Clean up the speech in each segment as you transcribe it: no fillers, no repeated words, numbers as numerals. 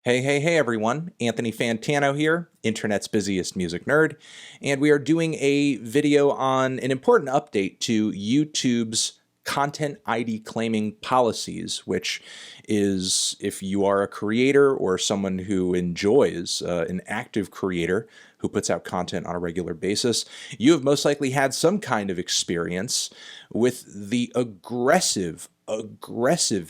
Hey everyone, Anthony Fantano here, internet's busiest music nerd, and we are doing a video on an important update to YouTube's content ID claiming policies, which is if you are a creator or someone who enjoys an active creator who puts out content on a regular basis, you have most likely had some kind of experience with the aggressive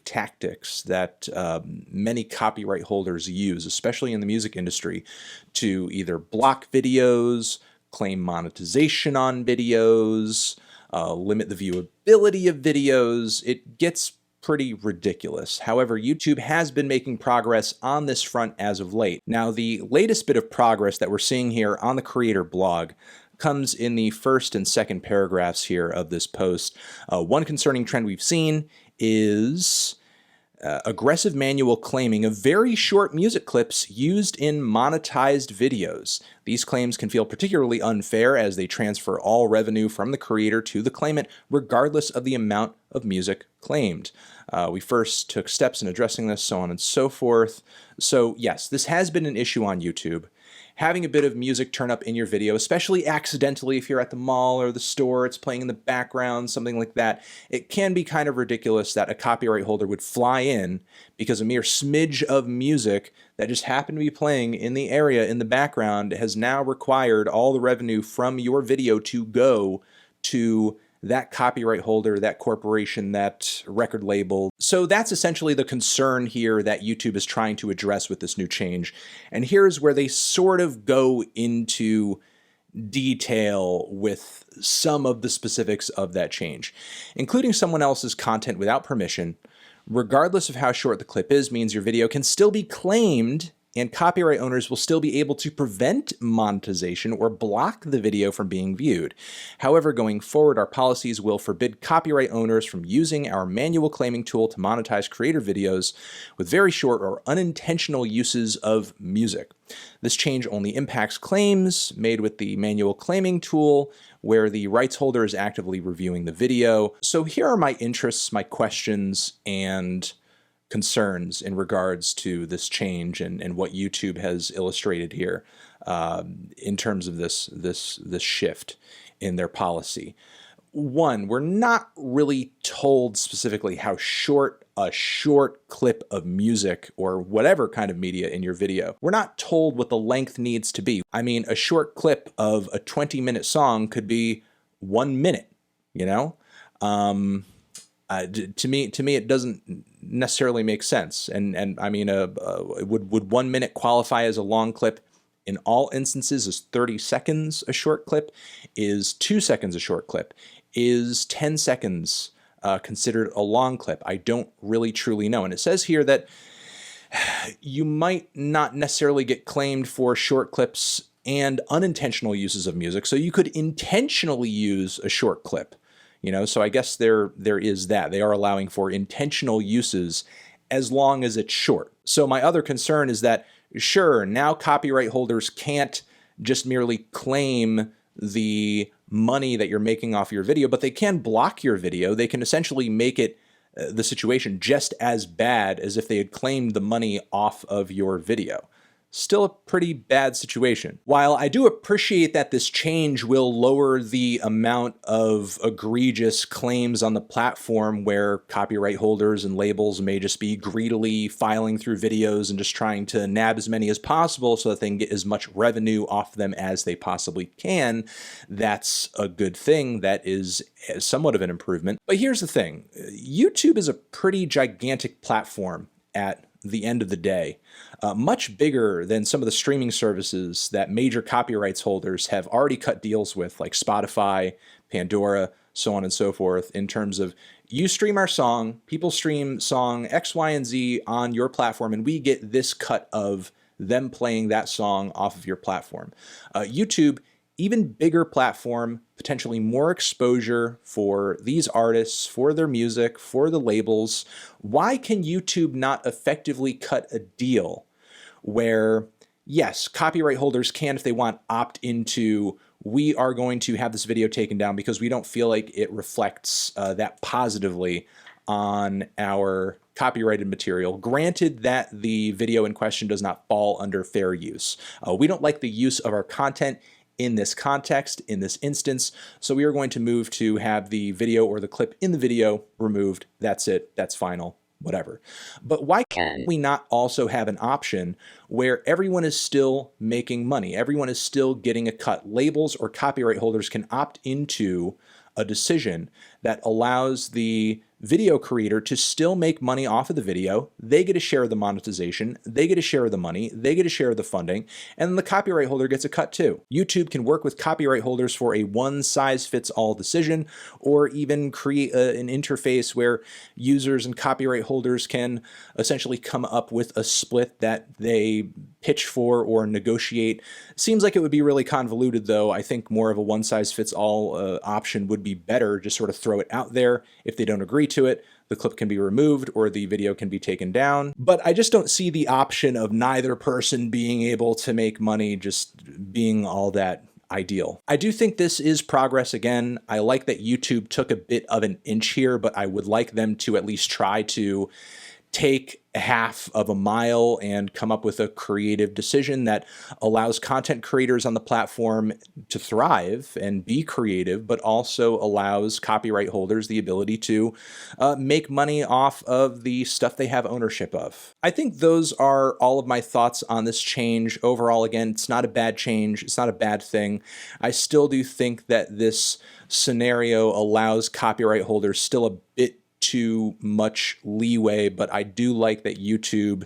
tactics that many copyright holders use, especially in the music industry, to either block videos, claim monetization on videos, limit the viewability of videos. It gets pretty ridiculous. However, YouTube has been making progress on this front as of late. Now, the latest bit of progress that we're seeing here on the creator blog comes in the first and second paragraphs here of this post. One concerning trend we've seen is aggressive manual claiming of very short music clips used in monetized videos. These claims can feel particularly unfair as they transfer all revenue from the creator to the claimant, regardless of the amount of music claimed. We first took steps in addressing this, so on and so forth. So yes, this has been an issue on YouTube. Having a bit of music turn up in your video, especially accidentally if you're at the mall or the store, it's playing in the background, something like that, it can be kind of ridiculous that a copyright holder would fly in because a mere smidge of music that just happened to be playing in the area in the background has now required all the revenue from your video to go to that copyright holder, that corporation, that record label. So that's essentially the concern here that YouTube is trying to address with this new change. And here's where they sort of go into detail with some of the specifics of that change. Including someone else's content without permission, regardless of how short the clip is, means your video can still be claimed and copyright owners will still be able to prevent monetization or block the video from being viewed. However, going forward, our policies will forbid copyright owners from using our manual claiming tool to monetize creator videos with very short or unintentional uses of music. This change only impacts claims made with the manual claiming tool where the rights holder is actively reviewing the video. So here are my interests, my questions, and concerns in regards to this change and what YouTube has illustrated here in terms of this shift in their policy. One, we're not really told specifically how short a short clip of music or whatever kind of media in your video. We're not told what the length needs to be. I mean, a short clip of a 20-minute song could be 1 minute, you know? To me, it doesn't necessarily make sense. And I mean, would 1 minute qualify as a long clip? In all instances, is 30 seconds a short clip? Is 2 seconds a short clip? Is 10 seconds considered a long clip? I don't really truly know. And it says here that you might not necessarily get claimed for short clips and unintentional uses of music. So you could intentionally use a short clip. You know, so I guess there is that. They are allowing for intentional uses as long as it's short. So my other concern is that, sure, now copyright holders can't just merely claim the money that you're making off your video, but they can block your video. They can essentially make it the situation just as bad as if they had claimed the money off of your video. Still a pretty bad situation. While I do appreciate that this change will lower the amount of egregious claims on the platform where copyright holders and labels may just be greedily filing through videos and just trying to nab as many as possible so that they can get as much revenue off them as they possibly can, that's a good thing. That is somewhat of an improvement. But here's the thing. YouTube is a pretty gigantic platform at the end of the day, much bigger than some of the streaming services that major copyrights holders have already cut deals with, like Spotify, Pandora, so on and so forth, in terms of you stream our song, people stream song X, Y, and Z on your platform, and we get this cut of them playing that song off of your platform. YouTube, even bigger platform, potentially more exposure for these artists, for their music, for the labels. Why can YouTube not effectively cut a deal where, yes, copyright holders can, if they want, opt into, we are going to have this video taken down because we don't feel like it reflects that positively on our copyrighted material, granted that the video in question does not fall under fair use. We don't like the use of our content in this context, in this instance, so we are going to move to have the video or the clip in the video removed. That's it. That's final. Whatever. But why can't we not also have an option where everyone is still making money? Everyone is still getting a cut. Labels or copyright holders can opt into a decision that allows the video creator to still make money off of the video. They get a share of the monetization, they get a share of the money, they get a share of the funding, and then the copyright holder gets a cut too. YouTube can work with copyright holders for a one-size-fits-all decision, or even create an interface where users and copyright holders can essentially come up with a split that they pitch for or negotiate. Seems like it would be really convoluted though. I think more of a one-size-fits-all option would be better. Just sort of throw it out there. If they don't agree to it, the clip can be removed or the video can be taken down. But I just don't see the option of neither person being able to make money just being all that ideal. I do think this is progress again. I like that YouTube took a bit of an inch here, but I would like them to at least try to take half of a mile and come up with a creative decision that allows content creators on the platform to thrive and be creative, but also allows copyright holders the ability to make money off of the stuff they have ownership of. I think those are all of my thoughts on this change. Overall, again, it's not a bad change. It's not a bad thing. I still do think that this scenario allows copyright holders still a bit too much leeway, but I do like that YouTube,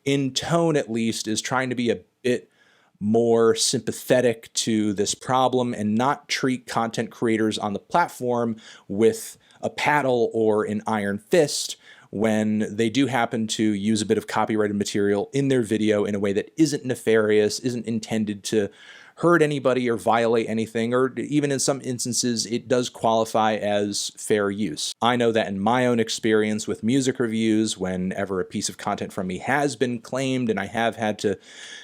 in tone at least, is trying to be a bit more sympathetic to this problem and not treat content creators on the platform with a paddle or an iron fist when they do happen to use a bit of copyrighted material in their video in a way that isn't nefarious, isn't intended to hurt anybody or violate anything, or even in some instances, it does qualify as fair use. I know that in my own experience with music reviews, whenever a piece of content from me has been claimed and I have had to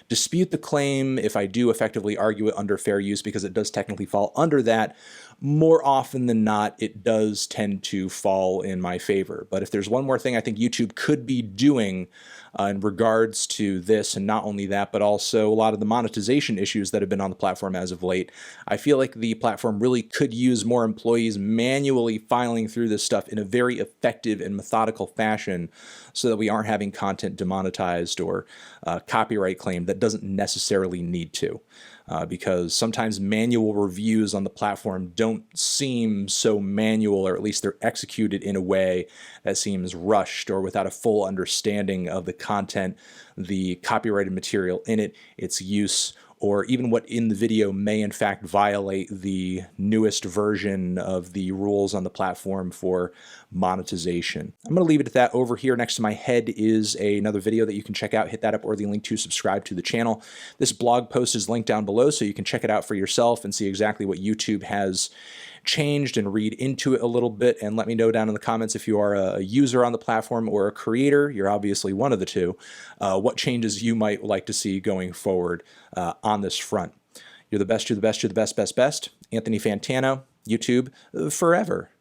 dispute the claim, if I do effectively argue it under fair use because it does technically fall under that, more often than not, it does tend to fall in my favor. But if there's one more thing I think YouTube could be doing in regards to this, and not only that, but also a lot of the monetization issues that have been on the platform as of late, I feel like the platform really could use more employees manually filing through this stuff in a very effective and methodical fashion so that we aren't having content demonetized or copyright claimed that doesn't necessarily need to. Because sometimes manual reviews on the platform don't seem so manual, or at least they're executed in a way that seems rushed or without a full understanding of the content, the copyrighted material in it, its use, or even what in the video may in fact violate the newest version of the rules on the platform for monetization. I'm going to leave it at that. Over here next to my head is another video that you can check out. Hit that up, or the link to subscribe to the channel. This blog post is linked down below so you can check it out for yourself and see exactly what YouTube has changed and read into it a little bit, and let me know down in the comments if you are a user on the platform or a creator. You're obviously one of the two. What changes you might like to see going forward on this front. You're the best, you're the best, you're the best, best, best. Anthony Fantano, YouTube, forever.